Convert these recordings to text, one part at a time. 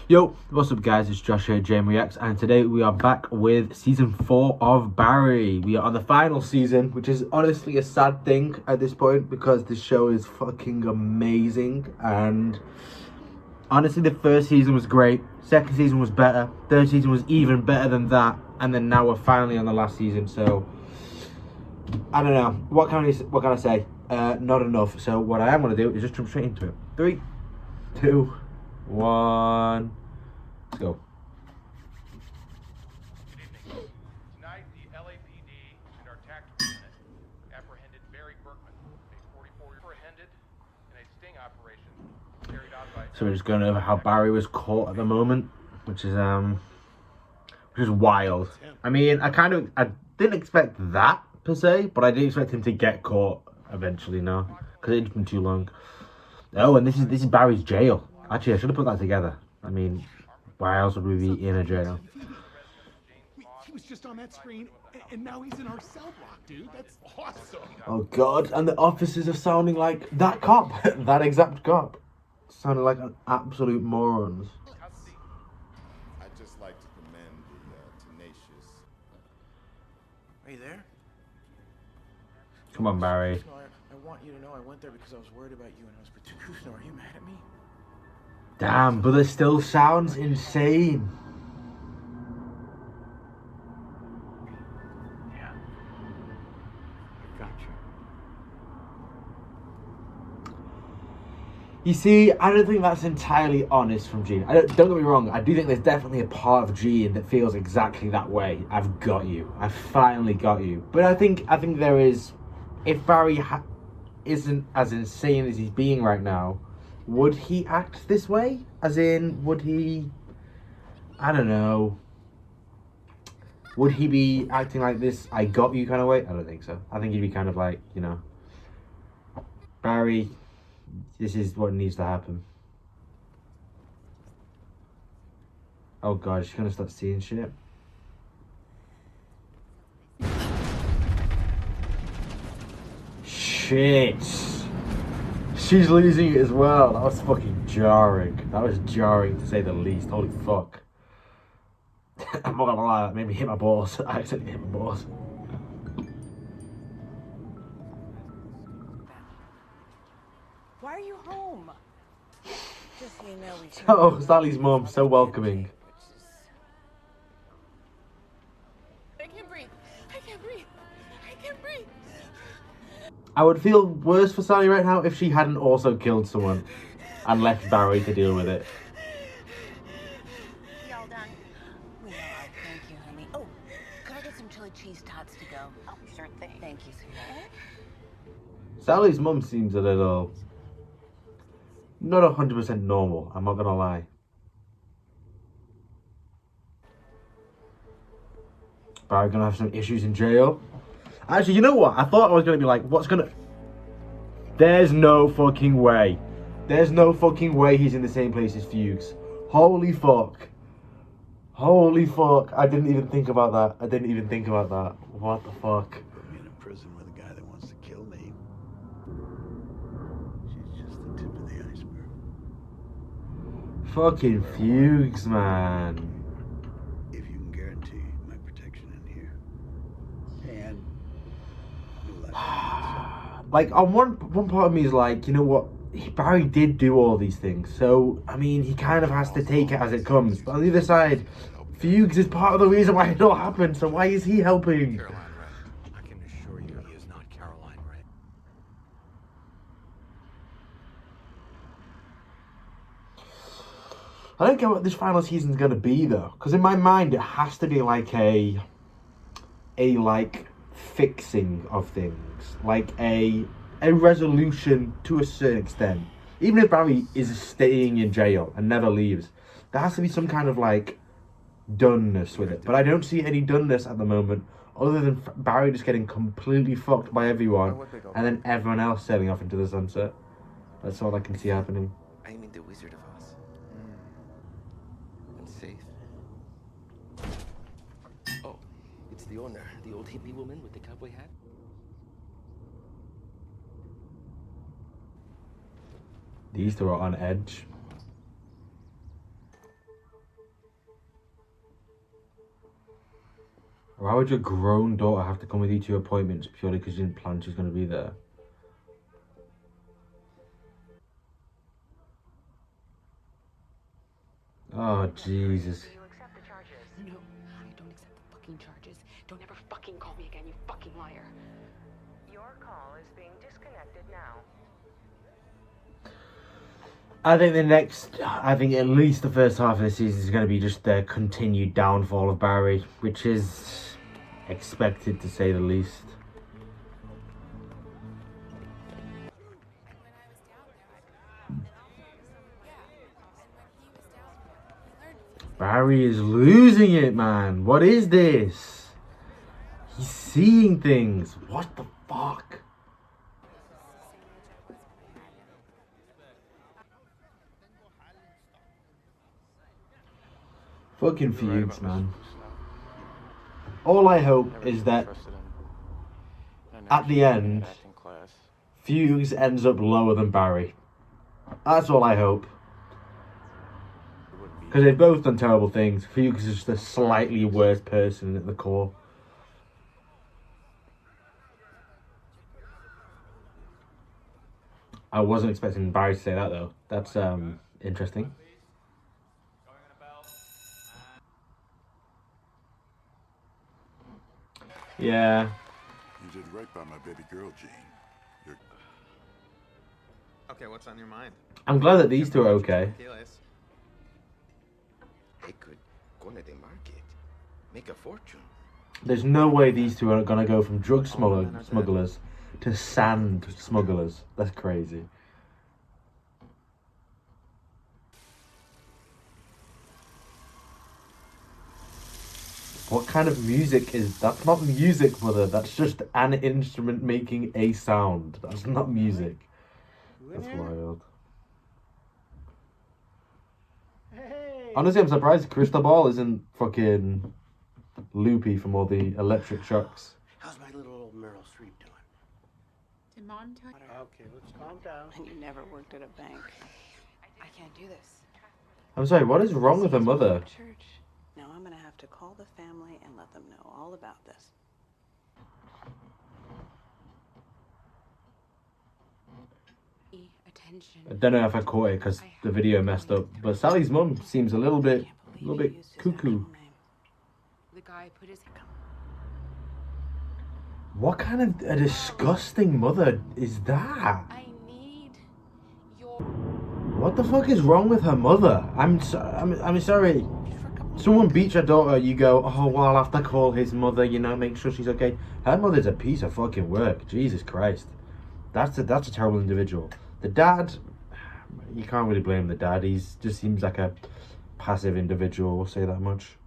Yo, what's up guys, it's Josh here, JM Reacts, and today we are back with season 4 of Barry. We are on the final season, which is honestly a sad thing at this point because this show is fucking amazing. And honestly, the first season was great, second season was better, third season was even better than that, and then now we're finally on the last season. So I don't know, what can I say? Not enough. So what I am going to do is just jump straight into it. 3, 2, 1, let's go. Good evening. Tonight, the LAPD and our tactical unit apprehended Barry Berkman, a 44-year-old apprehended in a sting operation carried out by. So we're just going over how Barry was caught at the moment, which is wild. I mean, I didn't expect that per se, but I did expect him to get caught eventually. No, because it's been too long. Oh, and this is Barry's jail. Actually, I should have put that together. I mean, why else would we be in a jail? He was just on that screen, and now he's in our cell block, dude. That's awesome. Oh God! And the officers are sounding like that cop, that exact cop, sounding like an absolute morons. I'd just like to commend the tenacious. Are you there? Come on, Barry. I want you to know I went there because I was worried about you and I was protecting. Are you mad at me? Damn, but it still sounds insane. Yeah. I got you. You see, I don't think that's entirely honest from Gene. Don't get me wrong, I do think there's definitely a part of Gene that feels exactly that way. I've got you. I finally got you. But I think there is, if Barry isn't as insane as he's being right now, would he act this way? As in, would he, I don't know, would he be acting like this I got you kind of way? I don't think so. I think he'd be kind of like, you know, Barry, this is what needs to happen. Oh God, she's gonna start seeing shit. Shit. She's losing it as well. That was fucking jarring. That was jarring to say the least. Holy fuck. I'm not gonna lie, that made me hit my balls. I accidentally hit my balls. Why are you home? Just so you know, we Oh, Sally's mum, so welcoming. I can't breathe. I can't breathe. I can't breathe. I would feel worse for Sally right now if she hadn't also killed someone and left Barry to deal with it. Y'all done? We are. Thank you, honey. Oh, could I get some chili cheese tots to go? Oh, sure thing. Thank you, sweetheart. Sally's mum seems a little, not 100% normal, I'm not gonna lie. Barry gonna have some issues in jail. Actually, you know what? I thought I was gonna be like, there's no fucking way. There's no fucking way he's in the same place as Fuchs. Holy fuck. Holy fuck. I didn't even think about that. What the fuck? Put me in a prison with a guy that wants to kill me. She's just the tip of the iceberg. Fucking Fuchs, man. If you can guarantee my protection in here. And no life. Like, on one part of me is like, you know what? Barry did do all these things. So, I mean, he kind of has to take it as it comes. But on the other side, Fuchs is part of the reason why it all happened. So why is he helping? Caroline Ray. I can assure you he is not Caroline Ray. I don't get what this final season's gonna be though, because in my mind it has to be like a like fixing of things, like a resolution to a certain extent. Even if Barry is staying in jail and never leaves, there has to be some kind of like doneness with it. But I don't see any doneness at the moment, other than Barry just getting completely fucked by everyone, and then everyone else sailing off into the sunset. That's all I can see happening. I mean the Wizard of Oz. And safe. Oh, it's the owner, the old hippie woman with the cowboy hat. These two are on edge. Why would your grown daughter have to come with you to appointments purely because you didn't plan she was going to be there? Oh, Jesus. Do you accept the charges? No, I don't accept the fucking charges. Don't ever fucking call me again, you fucking liar. Your call is being disconnected now. I think at least the first half of the season is going to be just the continued downfall of Barry, which is expected to say the least. Barry is losing it, man. What is this? He's seeing things. What the fuck? Fucking Fuchs, man. All I hope is that at the end, Fuchs ends up lower than Barry. That's all I hope. Because they've both done terrible things. Fuchs is just a slightly worse person at the core. I wasn't expecting Barry to say that though. That's interesting. Yeah. You did right by my baby girl, Jane. You're... Okay, what's on your mind? I'm glad that these two are okay. They could go to the market, make a fortune. There's no way these two are gonna go from drug smugglers to sand smugglers. That's crazy. What kind of music is that's not music, brother. That's just an instrument making a sound. That's not music. That's wild. Honestly, I'm surprised Cristobal isn't fucking loopy from all the electric shocks. How's my little old Meryl Streep doing? Did Mom tell you? Okay, let's calm down. And you never worked at a bank. I can't do this. I'm sorry, what is wrong with her mother? Church. Now I'm gonna have to call the family and let them know all about this. Attention. I don't know if I caught it because the video messed up, but Sally's mum seems a little bit cuckoo. The guy put his... What kind of a disgusting mother is that? I need your... What the fuck is wrong with her mother? I'm sorry. Someone beats your daughter, you go, oh, well, I'll have to call his mother, you know, make sure she's okay. Her mother's a piece of fucking work. Jesus Christ. That's a terrible individual. The dad, you can't really blame the dad. He's just seems like a passive individual, we'll say that much.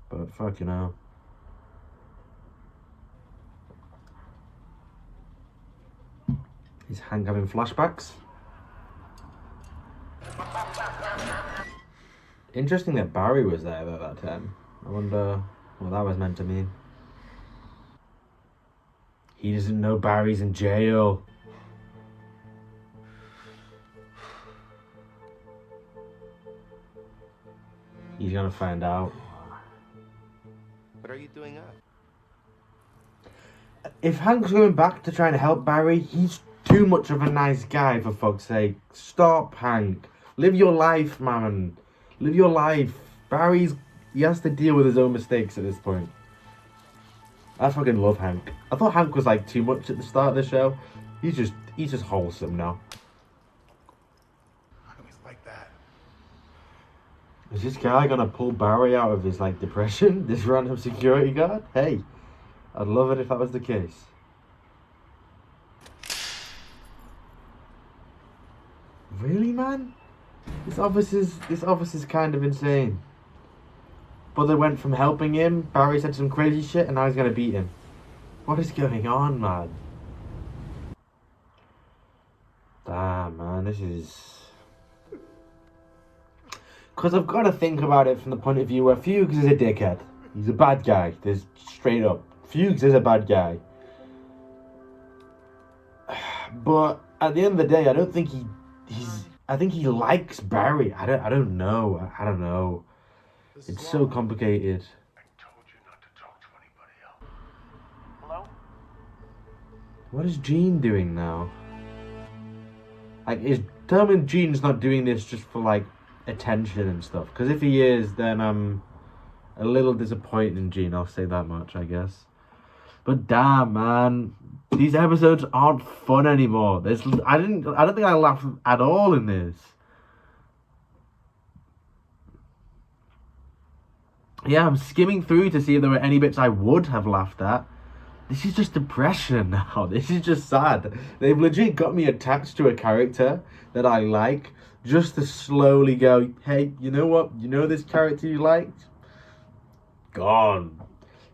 But fucking hell. Is Hank having flashbacks? Interesting that Barry was there at that time. I wonder what that was meant to mean. He doesn't know Barry's in jail. He's gonna find out. What are you doing up? If Hank's going back to trying to help Barry, he's too much of a nice guy, for fuck's sake. Stop, Hank. Live your life, man. Live your life. He has to deal with his own mistakes at this point. I fucking love Hank. I thought Hank was like too much at the start of the show. He's just wholesome now. I always like that. Is this guy gonna pull Barry out of his like depression? This random security guard? Hey, I'd love it if that was the case. Really, man? This office is kind of insane. But they went from helping him, Barry said some crazy shit, and now he's gonna beat him. What is going on, man? Damn, man, this is... Because I've got to think about it from the point of view where Fuchs is a dickhead. He's a bad guy. There's straight up. Fuchs is a bad guy. But at the end of the day, I don't think I think he likes Barry. I don't know. I don't know. It's so complicated. I told you not to talk to anybody. What is Gene doing now? Like, tell me Gene's not doing this just for, like, attention and stuff. Because if he is, then I'm a little disappointed in Gene, I'll say that much, I guess. But damn, man, these episodes aren't fun anymore. I don't think I laughed at all in this. Yeah, I'm skimming through to see if there were any bits I would have laughed at. This is just depression now. This is just sad. They've legit got me attached to a character that I like, just to slowly go, hey, you know what? You know this character you liked? Gone.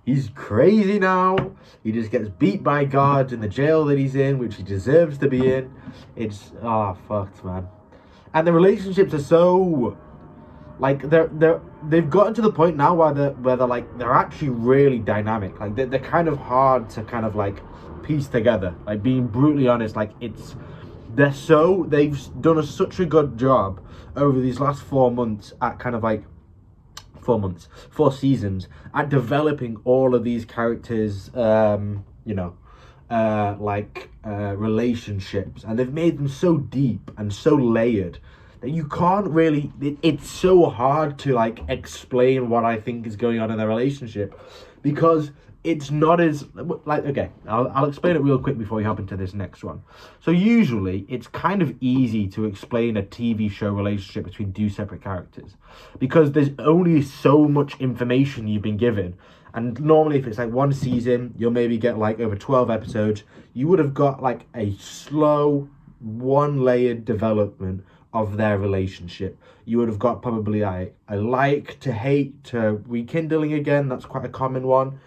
He's crazy now. He just gets beat by guards in the jail that he's in, which he deserves to be in. It's fucked, man. And the relationships are so, like, they've gotten to the point now where they're actually really dynamic. Like, they're kind of hard to kind of like piece together. Like, being brutally honest, like, they've done such a good job over these last 4 months at kind of like 4 seasons at developing all of these characters, relationships, and they've made them so deep and so layered that you can't really, it's so hard to like explain what I think is going on in their relationship, because it's not as, like, okay, I'll explain it real quick before we hop into this next one. So usually it's kind of easy to explain a TV show relationship between 2 separate characters, because there's only so much information you've been given. And normally if it's like 1 season, you'll maybe get like over 12 episodes. You would have got like a slow 1-layered development of their relationship. You would have got probably a like to hate to rekindling again. That's quite a common one.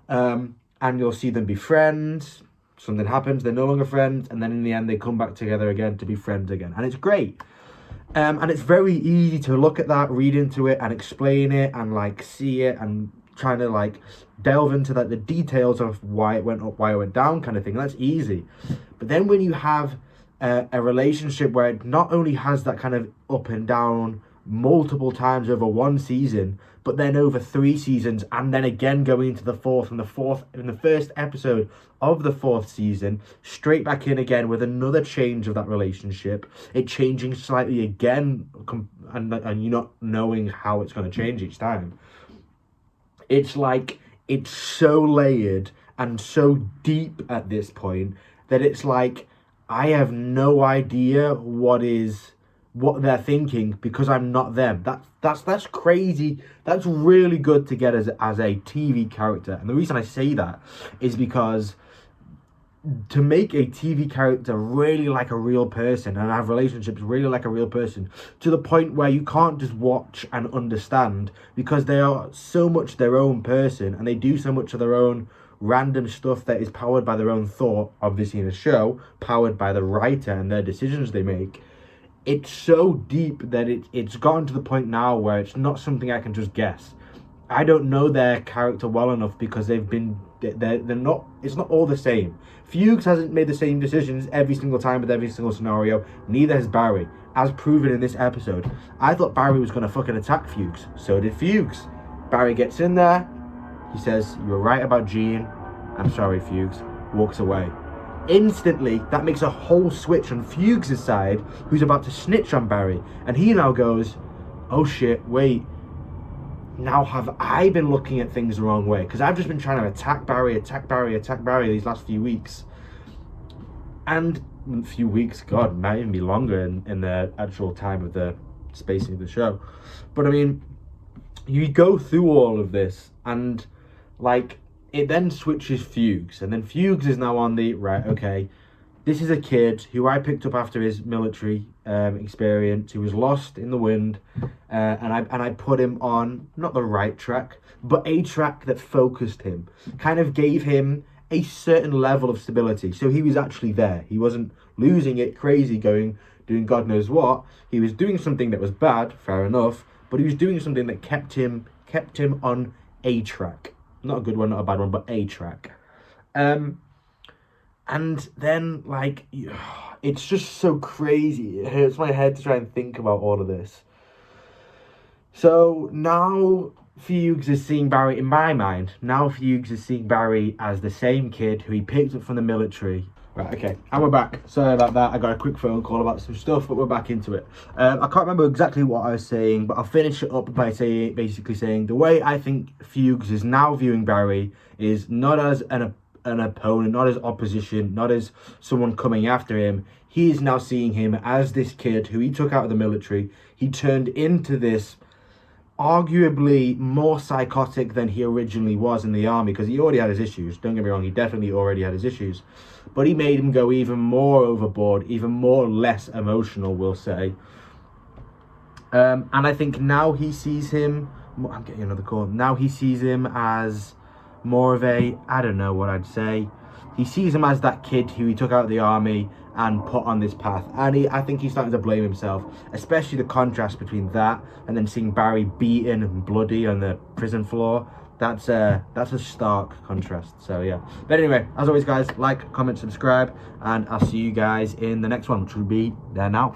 And you'll see them be friends, something happens, they're no longer friends, and then in the end they come back together again to be friends again, and it's great. And it's very easy to look at that, read into it, and explain it, and like see it, and trying to like delve into like the details of why it went up, why it went down, kind of thing. That's easy. But then when you have a relationship where it not only has that kind of up and down multiple times over 1 season, but then over 3 seasons, and then again going into the 4th, and in the first episode of the 4th season, straight back in again with another change of that relationship, it changing slightly again, and you not knowing how it's going to change each time. It's like, it's so layered and so deep at this point that it's like, I have no idea what they're thinking, because I'm not them. That's crazy. That's really good to get as a TV character. And the reason I say that is because to make a TV character really like a real person and have relationships really like a real person, to the point where you can't just watch and understand, because they are so much their own person and they do so much of their own random stuff that is powered by their own thought, obviously in a show, powered by the writer and their decisions they make. It's so deep that it's gotten to the point now where it's not something I can just guess. I don't know their character well enough, because they're not, it's not all the same. Fuchs hasn't made the same decisions every single time with every single scenario. Neither has Barry, as proven in this episode. I thought Barry was going to fucking attack Fuchs. So did Fuchs. Barry gets in there. He says, "You were right about Gene. I'm sorry, Fuchs." Walks away. Instantly, that makes a whole switch on Fuchs' side, who's about to snitch on Barry. And he now goes, oh shit, wait. Now have I been looking at things the wrong way? Because I've just been trying to attack Barry these last few weeks. And a few weeks, God, it might even be longer in the actual time of the spacing of the show. But I mean, you go through all of this, and like, it then switches Fuchs, and then Fuchs is now on the, right, okay, this is a kid who I picked up after his military experience, who was lost in the wind, and I put him on, not the right track, but a track that focused him, kind of gave him a certain level of stability, so he was actually there. He wasn't losing it, crazy, doing God knows what. He was doing something that was bad, fair enough, but he was doing something that kept him on a track. Not a good one, not a bad one, but a track. And then, like, it's just so crazy. It hurts my head to try and think about all of this. So now Fuchs is seeing Barry, in my mind, now Fuchs is seeing Barry as the same kid who he picked up from the military. Right, okay, and we're back. Sorry about that. I got a quick phone call about some stuff, but we're back into it. I can't remember exactly what I was saying, but I'll finish it up by basically saying the way I think Fuchs is now viewing Barry is not as an opponent, not as opposition, not as someone coming after him. He is now seeing him as this kid who he took out of the military. He turned into this arguably more psychotic than he originally was in the army, because he already had his issues. Don't get me wrong, he definitely already had his issues, but he made him go even more overboard, even more less emotional, we'll say. And I think now he sees him, I'm getting another call, now he sees him as more of a, I don't know what I'd say, he sees him as that kid who he took out of the army and put on this path, and I think he's starting to blame himself, especially the contrast between that and then seeing Barry beaten and bloody on the prison floor. That's a stark contrast. So yeah, but anyway, as always guys, like, comment, subscribe, and I'll see you guys in the next one, which will be there now.